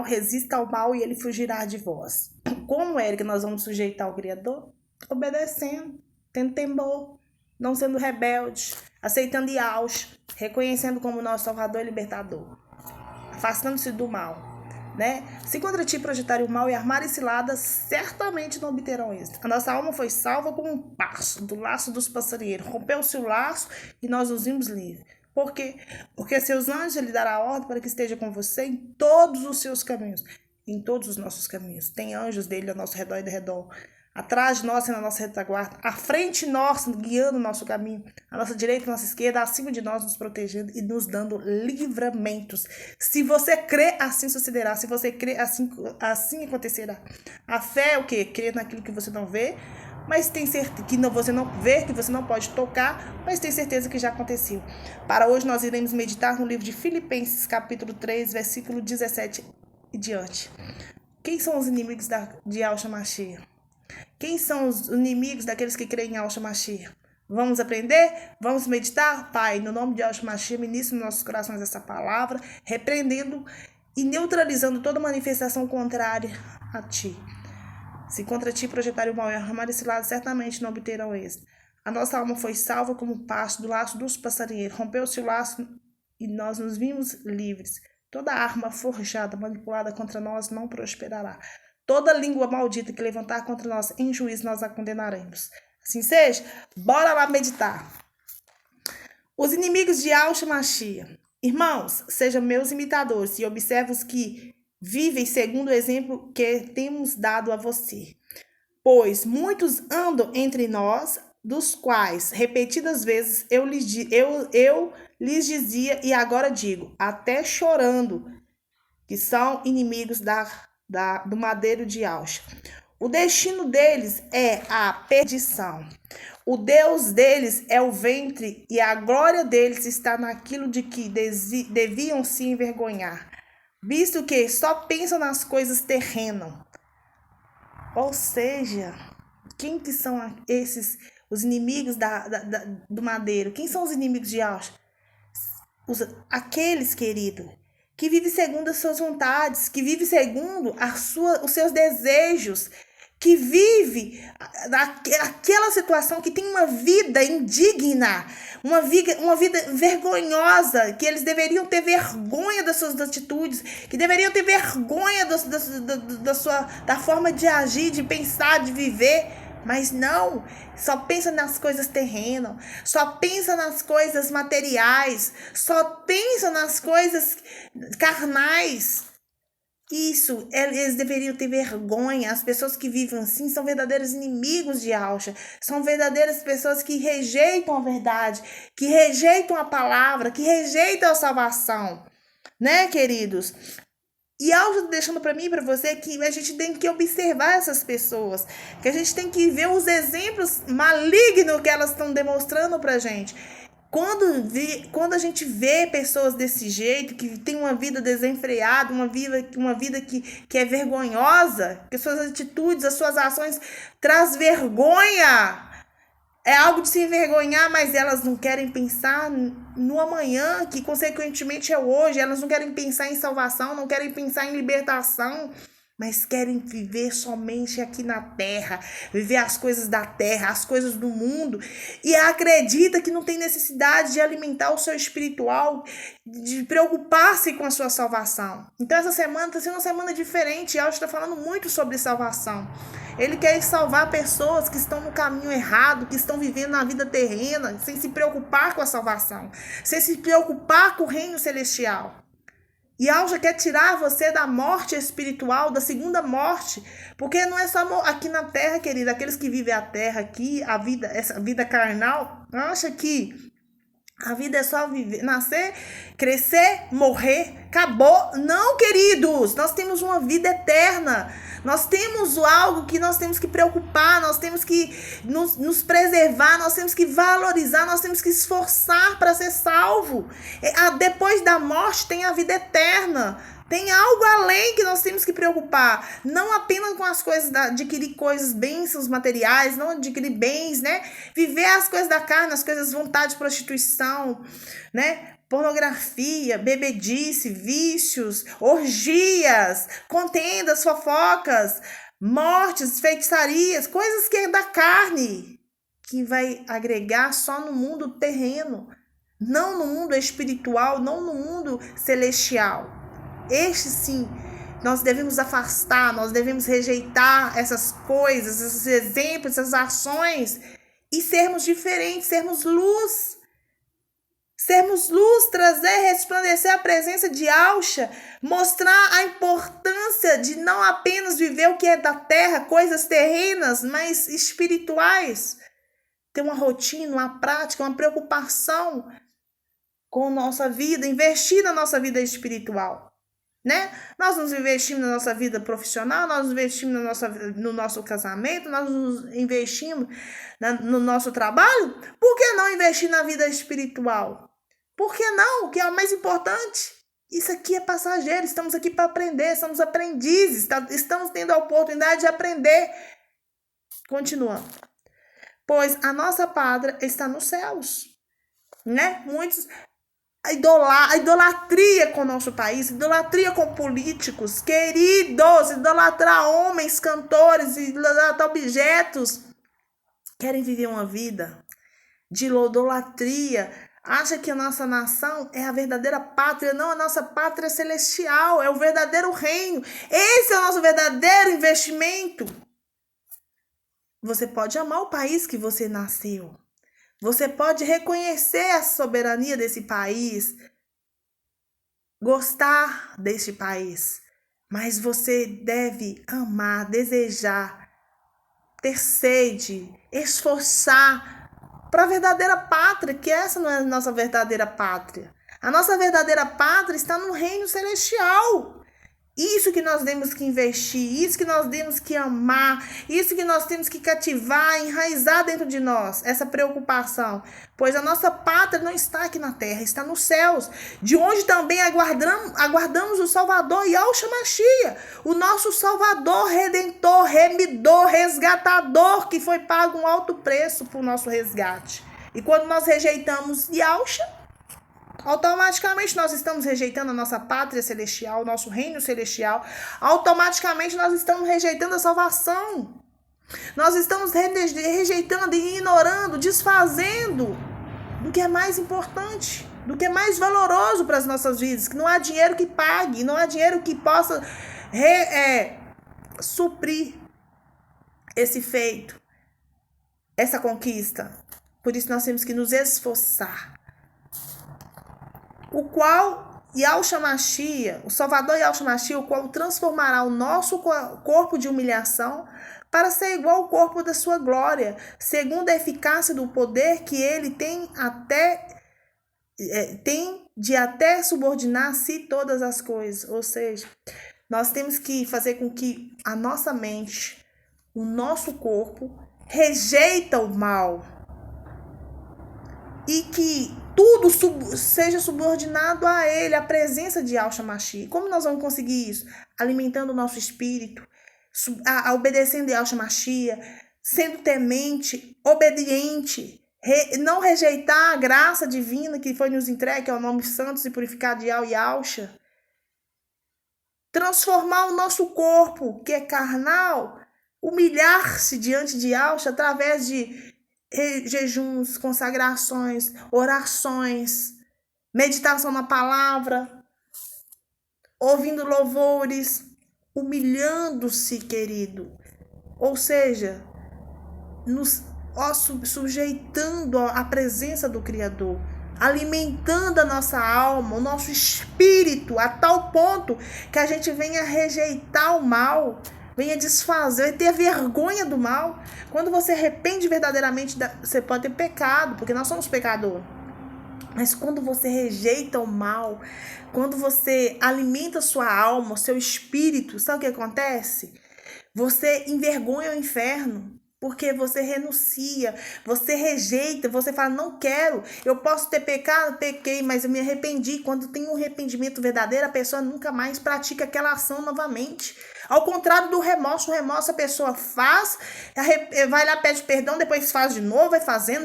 resista ao mal e ele fugirá de vós. Como é que nós vamos sujeitar o Criador? Obedecendo, tendo temor, não sendo rebeldes, aceitando Yahshua, reconhecendo como nosso Salvador e Libertador, afastando-se do mal, né? Se contra ti projetarem o mal e armarem ciladas, certamente não obterão êxito. A nossa alma foi salva como um passo do laço dos passarinheiros. Rompeu-se o laço e nós nos vimos livres. Por quê? Porque seus anjos ele dará ordem para que esteja com você em todos os seus caminhos, em todos os nossos caminhos. Tem anjos dele ao nosso redor e de redor. Atrás de nós e na nossa retaguarda, à frente de nós, guiando o nosso caminho, à nossa direita e à nossa esquerda, acima de nós, nos protegendo e nos dando livramentos. Se você crê, assim sucederá. Se você crê, assim acontecerá. A fé é o quê? Crer naquilo que você não vê, mas tem certeza que você não vê, que você não pode tocar, mas tem certeza que já aconteceu. Para hoje nós iremos meditar no livro de Filipenses, capítulo 3, versículo 17 e diante. Quem são os inimigos de Yahshua Mashiach? Quem são os inimigos daqueles que creem em Yahshua Mashiach? Vamos aprender? Vamos meditar? Pai, no nome de Yahshua Mashiach, ministra nos nossos corações essa palavra, repreendendo e neutralizando toda manifestação contrária a Ti. Se contra Ti projetarem o mal e armarem esse lado, certamente não obterão êxito. A nossa alma foi salva como um pasto do laço dos passarinheiros. Rompeu-se o laço e nós nos vimos livres. Toda arma forjada, manipulada contra nós não prosperará. Toda língua maldita que levantar contra nós em juízo, nós a condenaremos. Assim seja, bora lá meditar. Os inimigos de Yahshua Mashiach. Irmãos, sejam meus imitadores e observem os que vivem segundo o exemplo que temos dado a você. Pois muitos andam entre nós, dos quais, repetidas vezes, eu lhes dizia e agora digo, até chorando, que são inimigos do madeiro de Yahshua. O destino deles é a perdição. O Deus deles é o ventre e a glória deles está naquilo de que deviam se envergonhar, visto que só pensam nas coisas terrenas. Ou seja, quem que são esses, os inimigos do madeiro? Quem são os inimigos de Yahshua? Aqueles, querido, que vive segundo as suas vontades, que vive segundo os seus desejos, que vive aquela situação, que tem uma vida indigna, uma vida vergonhosa, que eles deveriam ter vergonha das suas atitudes, que deveriam ter vergonha da forma de agir, de pensar, de viver. Mas não, só pensa nas coisas terrenas, só pensa nas coisas materiais, só pensa nas coisas carnais. Isso, eles deveriam ter vergonha. As pessoas que vivem assim são verdadeiros inimigos de Yahshua, são verdadeiras pessoas que rejeitam a verdade, que rejeitam a palavra, que rejeitam a salvação, né, queridos? E algo deixando para mim e para você que a gente tem que observar essas pessoas, que a gente tem que ver os exemplos malignos que elas estão demonstrando para a gente. Quando a gente vê pessoas desse jeito, que tem uma vida desenfreada, uma vida que é vergonhosa, que suas atitudes, as suas ações traz vergonha, é algo de se envergonhar, mas elas não querem pensar no amanhã, que consequentemente é hoje. Elas não querem pensar em salvação, não querem pensar em libertação, mas querem viver somente aqui na terra, viver as coisas da terra, as coisas do mundo, e acredita que não tem necessidade de alimentar o seu espiritual, de preocupar-se com a sua salvação. Então essa semana está sendo uma semana diferente, e está falando muito sobre salvação. Ele quer salvar pessoas que estão no caminho errado, que estão vivendo na vida terrena, sem se preocupar com a salvação, sem se preocupar com o reino celestial. E Yahshua quer tirar você da morte espiritual, da segunda morte, porque não é só aqui na terra, querida. Aqueles que vivem a terra aqui, essa vida carnal, acha que a vida é só viver, nascer, crescer, morrer, acabou. Não, queridos, nós temos uma vida eterna. Nós temos algo que nós temos que preocupar, nós temos que nos preservar, nós temos que valorizar, nós temos que esforçar para ser salvo. Depois da morte tem a vida eterna. Tem algo além que nós temos que preocupar. Não apenas com as coisas, adquirir coisas, bênçãos materiais, não adquirir bens, né? Viver as coisas da carne, as coisas vontade de prostituição, né? pornografia, bebedice, vícios, orgias, contendas, fofocas, mortes, feitiçarias, coisas que é da carne, que vai agregar só no mundo terreno, não no mundo espiritual, não no mundo celestial. Este sim, nós devemos afastar, nós devemos rejeitar essas coisas, esses exemplos, essas ações e sermos diferentes, sermos luz. Sermos luz, trazer, resplandecer a presença de Yahshua, mostrar a importância de não apenas viver o que é da terra, coisas terrenas, mas espirituais. Ter uma rotina, uma prática, uma preocupação com a nossa vida, investir na nossa vida espiritual, né? Nós nos investimos na nossa vida profissional, nós nos investimos no nosso casamento, nós nos investimos no nosso trabalho. Por que não investir na vida espiritual? Por que não? O que é o mais importante? Isso aqui é passageiro, estamos aqui para aprender, somos aprendizes, estamos tendo a oportunidade de aprender. Continuando. Pois a nossa pátria está nos céus, né? Muitos, a idolatria com o nosso país, idolatria com políticos, queridos, idolatrar homens, cantores, idolatrar objetos, querem viver uma vida de idolatria. Acha que a nossa nação é a verdadeira pátria. Não, a nossa pátria celestial, é o verdadeiro reino. Esse é o nosso verdadeiro investimento. Você pode amar o país que você nasceu. Você pode reconhecer a soberania desse país, gostar deste país. Mas você deve amar, desejar, ter sede, esforçar para a verdadeira pátria, que essa não é a nossa verdadeira pátria. A nossa verdadeira pátria está no reino celestial. Isso que nós temos que investir, isso que nós temos que amar, isso que nós temos que cativar, enraizar dentro de nós, essa preocupação. Pois a nossa pátria não está aqui na terra, está nos céus, de onde também aguardamos o Salvador, Yahshua Mashiach, o nosso Salvador, Redentor, Remidor, Resgatador, que foi pago um alto preço por nosso resgate. E quando nós rejeitamos Yahshua, automaticamente nós estamos rejeitando a nossa pátria celestial, o nosso reino celestial. Automaticamente nós estamos rejeitando a salvação. Nós estamos rejeitando, ignorando, desfazendo do que é mais importante, do que é mais valoroso para as nossas vidas. Que não há dinheiro que pague, não há dinheiro que possa suprir esse feito, essa conquista. Por isso nós temos que nos esforçar. O qual Yahshua Mashiach, o Salvador Yahshua Mashiach, o qual transformará o nosso corpo de humilhação para ser igual ao corpo da sua glória, segundo a eficácia do poder que ele tem de até subordinar a si todas as coisas. Ou seja, nós temos que fazer com que a nossa mente, o nosso corpo, rejeita o mal e que tudo seja subordinado a ele, a presença de Yahshua Mashiach. Como nós vamos conseguir isso? Alimentando o nosso espírito, obedecendo Yahshua Mashiach, sendo temente, obediente, não rejeitar a graça divina que foi nos entregue, que é o nome santo e purificado de Yahshua. Transformar o nosso corpo, que é carnal, humilhar-se diante de Yahshua através de jejuns, consagrações, orações, meditação na palavra, ouvindo louvores, humilhando-se, querido. Ou seja, nos sujeitando à presença do Criador, alimentando a nossa alma, o nosso espírito, a tal ponto que a gente venha rejeitar o mal, venha desfazer, ter vergonha do mal. Quando você arrepende verdadeiramente, você pode ter pecado, porque nós somos pecadores. Mas quando você rejeita o mal, quando você alimenta a sua alma, o seu espírito, sabe o que acontece? Você envergonha o inferno. Porque você renuncia, você rejeita, você fala, não quero, eu posso ter pecado, pequei, mas eu me arrependi. Quando tem um arrependimento verdadeiro, a pessoa nunca mais pratica aquela ação novamente. Ao contrário do remorso, o remorso a pessoa faz, vai lá, pede perdão, depois faz de novo, vai fazendo.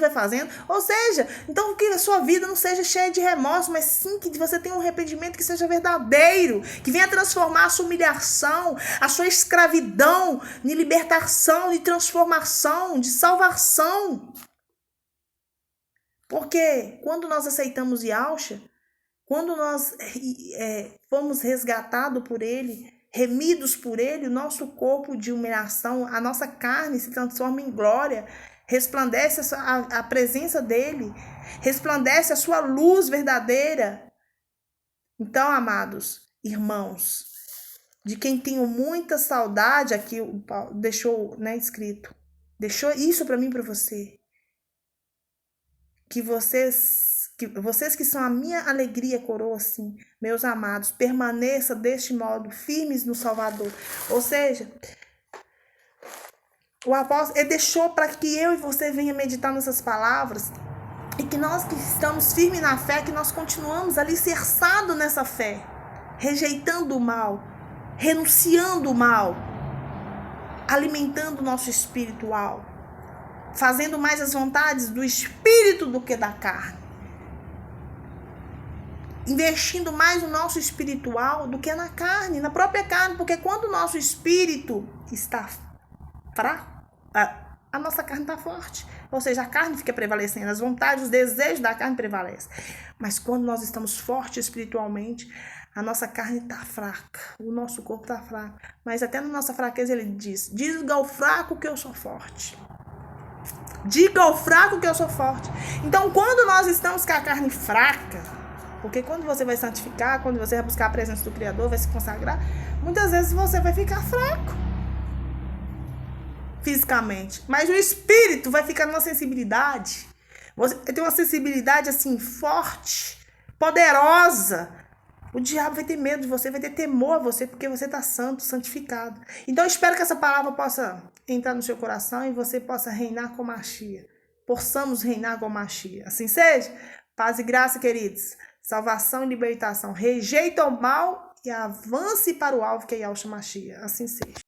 Ou seja, então que a sua vida não seja cheia de remorso, mas sim que você tenha um arrependimento que seja verdadeiro, que venha transformar a sua humilhação, a sua escravidão em libertação, de transformação, de salvação. Porque quando nós aceitamos Yahshua, quando nós fomos resgatados por Ele, remidos por Ele, o nosso corpo de humilhação, a nossa carne se transforma em glória, resplandece a presença dEle, resplandece a sua luz verdadeira. Então, amados irmãos, de quem tenho muita saudade, aqui o Paulo deixou, né, escrito, deixou isso para mim, para você, que vocês que são a minha alegria, coroa, assim, meus amados, permaneça deste modo, firmes no Salvador. Ou seja, o apóstolo, ele deixou para que eu e você venha meditar nessas palavras, e que nós que estamos firmes na fé, que nós continuamos alicerçados nessa fé, rejeitando o mal, renunciando o mal, alimentando o nosso espiritual, fazendo mais as vontades do espírito do que da carne, investindo mais no nosso espiritual do que na carne, na própria carne, porque quando o nosso espírito está fraco, a nossa carne está forte, ou seja, a carne fica prevalecendo, as vontades, os desejos da carne prevalecem. Mas quando nós estamos fortes espiritualmente, a nossa carne está fraca, o nosso corpo está fraco, mas até na nossa fraqueza ele diz, diga ao fraco que eu sou forte. Diga ao fraco que eu sou forte. Então, quando nós estamos com a carne fraca, porque quando você vai santificar, quando você vai buscar a presença do Criador, vai se consagrar, muitas vezes você vai ficar fraco fisicamente, mas o espírito vai ficar numa sensibilidade. Você tem uma sensibilidade assim forte, poderosa. O diabo vai ter medo de você, vai ter temor a você, porque você está santo, santificado. Então eu espero que essa palavra possa entrar no seu coração e você possa reinar com Mashiach. Possamos reinar com Mashiach. Assim seja. Paz e graça, queridos. Salvação e libertação. Rejeita o mal e avance para o alvo que é Yahshua Mashiach. Assim seja.